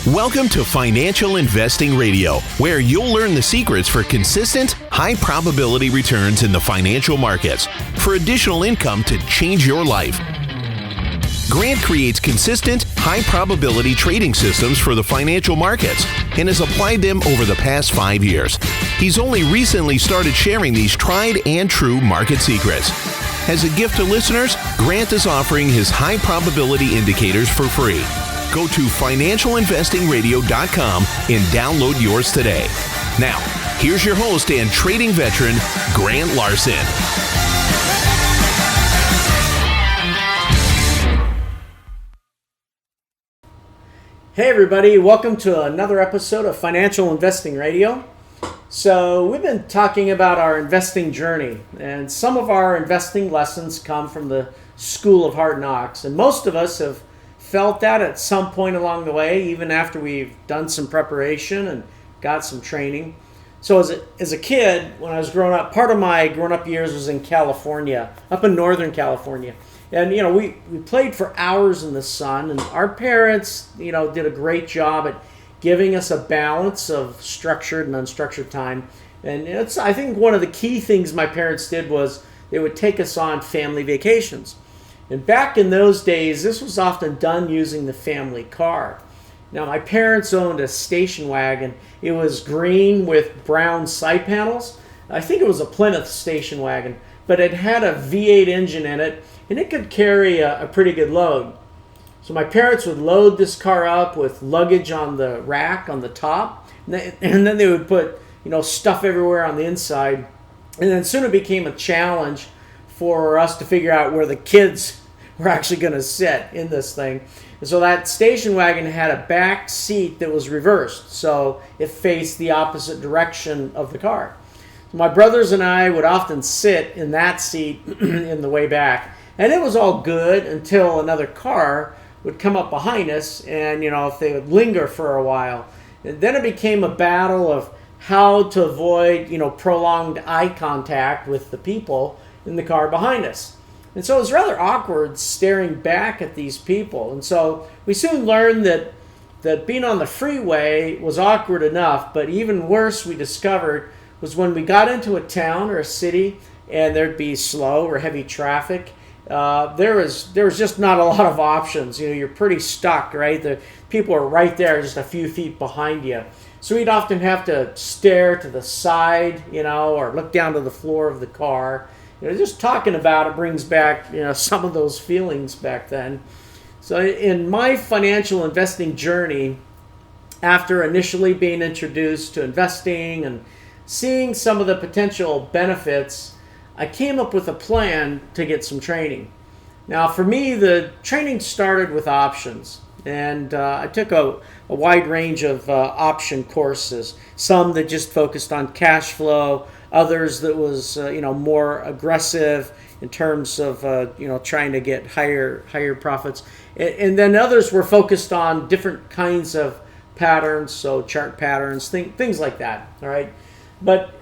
Welcome to Financial Investing Radio, where you'll learn the secrets for consistent, high-probability returns in the financial markets for additional income to change your life. Grant creates consistent, high-probability trading systems for the financial markets and has applied them over the past 5 years. He's only recently started sharing these tried and true market secrets. As a gift to listeners, Grant is offering his high-probability indicators for free. Go to financialinvestingradio.com and download yours today. Now, here's your host and trading veteran, Grant Larson. Hey everybody, welcome to another episode of Financial Investing Radio. So we've been talking about our investing journey, and some of our investing lessons come from the School of Hard Knocks, and most of us have felt that at some point along the way, even after we've done some preparation and got some training. So as a kid, when I was growing up, part of my growing up years was in California, up in Northern California. And, we played for hours in the sun, and our parents, did a great job at giving us a balance of structured and unstructured time. And I think one of the key things my parents did was they would take us on family vacations. And back in those days, this was often done using the family car. Now, my parents owned a station wagon. It was green with brown side panels. I think it was a Plymouth station wagon, but it had a V8 engine in it, and it could carry a pretty good load. So my parents would load this car up with luggage on the rack on the top, and then they would put stuff everywhere on the inside. And then soon it became a challenge for us to figure out where the kids were actually going to sit in this thing. And so that station wagon had a back seat that was reversed, so it faced the opposite direction of the car. So my brothers and I would often sit in that seat in the way back, and it was all good until another car would come up behind us, and if they would linger for a while. And then it became a battle of how to avoid prolonged eye contact with the people in the car behind us. And so it was rather awkward staring back at these people. And so we soon learned that being on the freeway was awkward enough, but even worse, we discovered, was when we got into a town or a city and there'd be slow or heavy traffic. There was just not a lot of options. You're pretty stuck, right? The people are right there, just a few feet behind you. So we'd often have to stare to the side, or look down to the floor of the car. Just talking about it brings back, some of those feelings back then. So in my financial investing journey, after initially being introduced to investing and seeing some of the potential benefits, I came up with a plan to get some training. Now, for me, the training started with options, and I took a wide range of option courses, some that just focused on cash flow, others that was more aggressive in terms of trying to get higher profits, and then others were focused on different kinds of patterns, so chart patterns, things like that. All right, but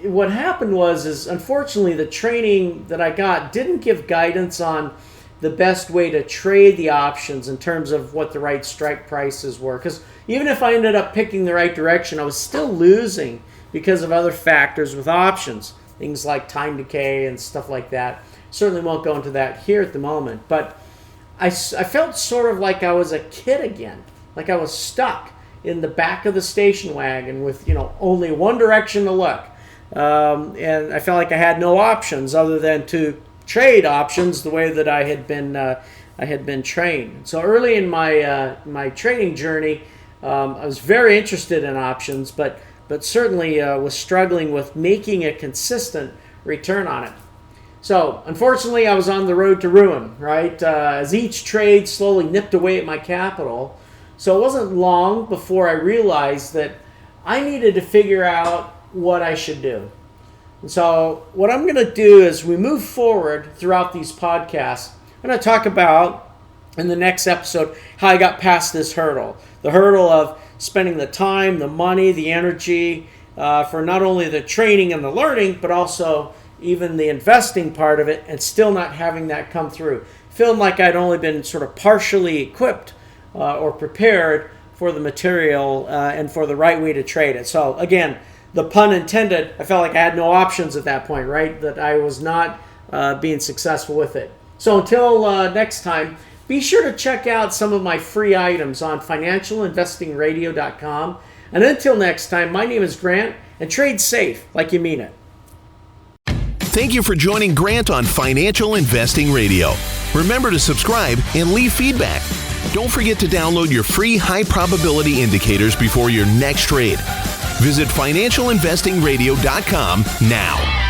what happened was unfortunately the training that I got didn't give guidance on the best way to trade the options in terms of what the right strike prices were, because even if I ended up picking the right direction, I was still losing because of other factors with options, things like time decay and stuff like that. Certainly won't go into that here at the moment, but I felt sort of like I was a kid again, like I was stuck in the back of the station wagon with only one direction to look, and I felt like I had no options other than to trade options the way that I had been trained. So early in my trading journey, I was very interested in options, but certainly was struggling with making a consistent return on it. So unfortunately, I was on the road to ruin, right? As each trade slowly nipped away at my capital. So it wasn't long before I realized that I needed to figure out what I should do. And so what I'm going to do as we move forward throughout these podcasts, I'm going to talk about in the next episode how I got past this hurdle. The hurdle of spending the time, the money, the energy for not only the training and the learning, but also even the investing part of it, and still not having that come through. Feeling like I'd only been sort of partially equipped or prepared for the material and for the right way to trade it. So again, the pun intended, I felt like I had no options at that point, right? That I was not being successful with it. So until next time, be sure to check out some of my free items on financialinvestingradio.com. And until next time, my name is Grant, and trade safe like you mean it. Thank you for joining Grant on Financial Investing Radio. Remember to subscribe and leave feedback. Don't forget to download your free high probability indicators before your next trade. Visit financialinvestingradio.com now.